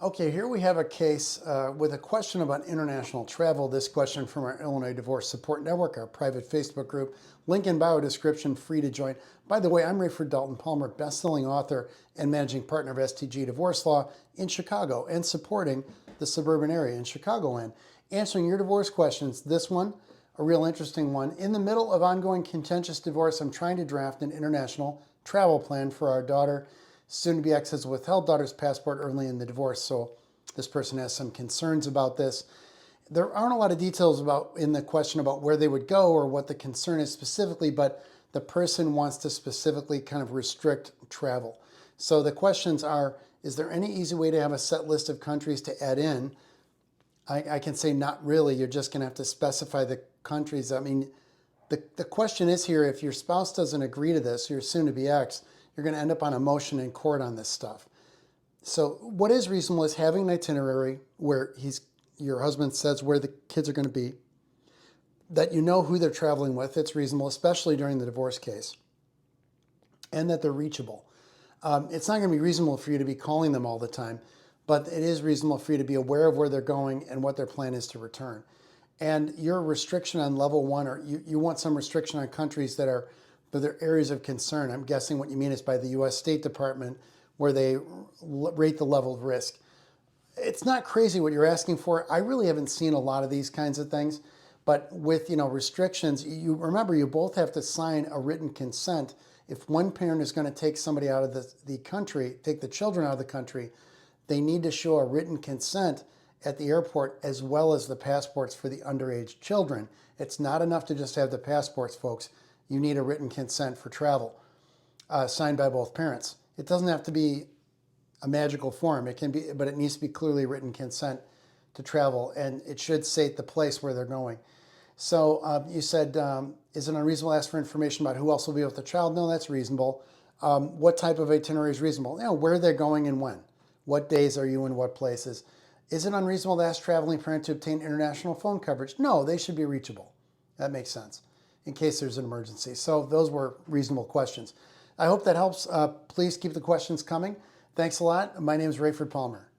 Okay, here we have a case with a question about international travel. This question from our Illinois Divorce Support Network, our private Facebook group. Link in bio description, free to join. By the way, I'm Rayford Dalton Palmer, best-selling author and managing partner of STG Divorce Law in Chicago and supporting the suburban area in Chicagoland. Answering your divorce questions. This one, a real interesting one. In the middle of ongoing contentious divorce, I'm trying to draft an international travel plan for our daughter. Soon-to-be ex has withheld daughter's passport early in the divorce, so this person has some concerns about this. There aren't a lot of details in the question about where they would go or what the concern is specifically, but the person wants to specifically kind of restrict travel. So the questions are, is there any easy way to have a set list of countries to add in? I can say not really. You're just going to have to specify the countries. I mean, the question is here, if your spouse doesn't agree to this, your soon-to-be ex, you're going to end up on a motion in court on this stuff. So what is reasonable is having an itinerary where your husband says where the kids are going to be, that you know who they're traveling with. It's reasonable, especially during the divorce case, and that they're reachable. It's not going to be reasonable for you to be calling them all the time, but it is reasonable for you to be aware of where they're going and what their plan is to return. And your restriction on level one, or you want some restriction on countries that are but they're areas of concern. I'm guessing what you mean is by the U.S. State Department, where they rate the level of risk. It's not crazy what you're asking for. I really haven't seen a lot of these kinds of things, but with restrictions, you remember you both have to sign a written consent. If one parent is going to take somebody out of the country, take the children out of the country, they need to show a written consent at the airport as well as the passports for the underage children. It's not enough to just have the passports, folks. You need a written consent for travel, signed by both parents. It doesn't have to be a magical form. It can be, but it needs to be clearly written consent to travel, and it should state the place where they're going. So you said, is it unreasonable to ask for information about who else will be with the child? No, that's reasonable. What type of itinerary is reasonable? Where they're going and when. What days are you in what places? Is it unreasonable to ask traveling parent to obtain international phone coverage? No, they should be reachable. That makes sense, in case there's an emergency. So those were reasonable questions. I hope that helps. Please keep the questions coming. Thanks a lot. My name is Rayford Palmer.